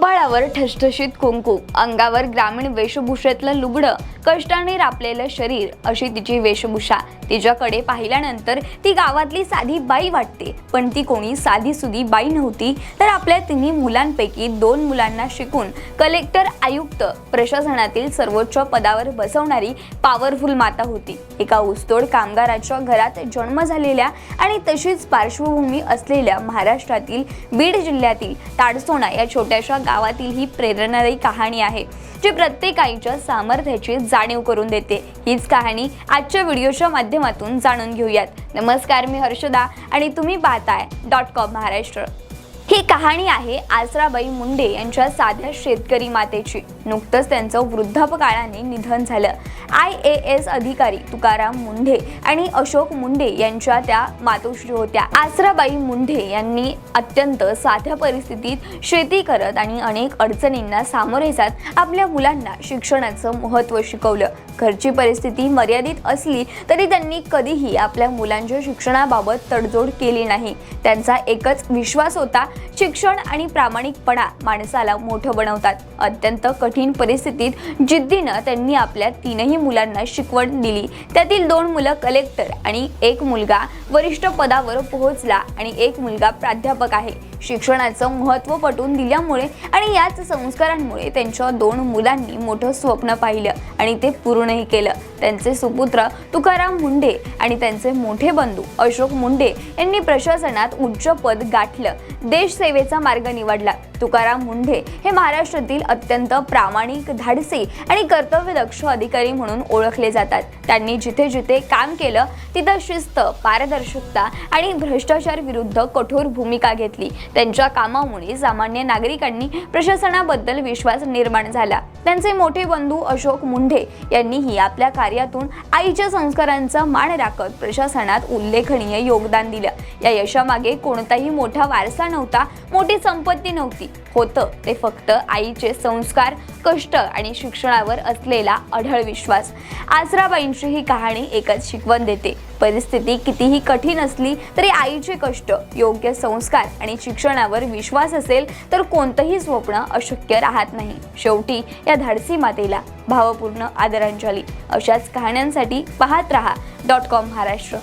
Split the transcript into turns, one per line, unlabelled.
कपाळावर ठसठशीत कुंकू, अंगावर ग्रामीण वेशभूषेतलं लुगडं, कष्टाने रापलेलं शरीर अशी तिची वेशभूषा। तिच्याकडे पाहिल्यानंतर ती गावातली साधी बाई वाटते, पण ती कोणी साधी सुधी बाई नव्हती, तर आपल्या तिन्ही मुलांपैकी 2 मुलांना शिकून कलेक्टर, आयुक्त, प्रशासनातील सर्वोच्च पदावर बसवणारी पॉवरफुल माता होती। एका ऊसतोड कामगाराच्या घरात जन्म झालेल्या आणि तशीच पार्श्वभूमी असलेल्या महाराष्ट्रातील बीड जिल्ह्यातील ताडसोना या छोट्याशा गावातील ही प्रेरणादायी कहाणी आहे, जी प्रत्येक आईच्या सामर्थ्याची जाणीव करून देते। हीच कहाणी आजच्या व्हिडिओच्या माध्यमातून जाणून घेऊयात। नमस्कार, मी हर्षदा आणि तुम्ही पाहताय .com महाराष्ट्र। ही कहाणी आहे आसराबाई मुंडे यांच्या साध्या शेतकरी मातेची। नुकतंच त्यांचं वृद्धापकाळाने निधन झालं। IAS अधिकारी तुकाराम मुंढे आणि अशोक मुंडे यांच्या त्या मातोश्री होत्या। आसराबाई मुंढे यांनी अत्यंत साध्या परिस्थितीत शेती करत आणि अनेक अडचणींना सामोरे जात आपल्या मुलांना शिक्षणाचं महत्त्व शिकवलं। घरची परिस्थिती मर्यादित असली तरी त्यांनी कधीही आपल्या मुलांच्या शिक्षणाबाबत तडजोड केली नाही। त्यांचा एकच विश्वास होता, शिक्षण आणि प्रामाणिकपणा माणसाला मोठं बनवतात। अत्यंत कठीण परिस्थितीत जिद्दीनं त्यांनी आपल्या 3ही मुलांना शिकवण दिली। त्यातील 2 मुलं कलेक्टर आणि 1 मुलगा वरिष्ठ पदावर पोहोचला आणि 1 मुलगा प्राध्यापक आहे। शिक्षणाचं महत्त्व पटवून दिल्यामुळे आणि याच संस्कारांमुळे त्यांच्या 2 मुलांनी मोठं स्वप्न पाहिलं आणि ते पूर्णही केलं। त्यांचे सुपुत्र तुकाराम मुंढे आणि त्यांचे मोठे बंधू अशोक मुंडे यांनी प्रशासनात उच्च पद गाठलं, देश सेवेचा मार्ग निवडला। तुकाराम मुंढे हे महाराष्ट्रातील अत्यंत प्रामाणिक, धाडसी आणि कर्तव्यदक्ष अधिकारी म्हणून ओळखले जातात। त्यांनी जिथे जिथे काम केलं तिथं शिस्त, पारदर्शकता आणि भ्रष्टाचार विरुद्ध कठोर भूमिका घेतली। त्यांच्या कामामुळे सामान्य नागरिकांनी प्रशासनाबद्दल विश्वास निर्माण झाला। त्यांचे मोठे बंधू अशोक मुंढे यांनीही आपल्या कार्यातून आईच्या संस्कारांचा मान राखत प्रशासनात उल्लेखनीय योगदान दिलं। या यशामागे कोणताही मोठा वारसा नव्हता, मोठी संपत्ती नव्हती, होतं ते फक्त आईचे संस्कार, कष्ट आणि शिक्षणावर असलेला अढळ विश्वास। आसराबाईंची ही कहाणी एकच शिकवण देते, परिस्थिती कितीही कठीण असली तरी आईचे कष्ट, योग्य संस्कार आणि शिक्षणावर विश्वास असेल तर कोणतंही स्वप्न अशक्य राहत नाही। शेवटी या धाडसी मातेला भावपूर्ण आदरांजली। अशाच कहाण्यांसाठी पाहत रहा .com महाराष्ट्र।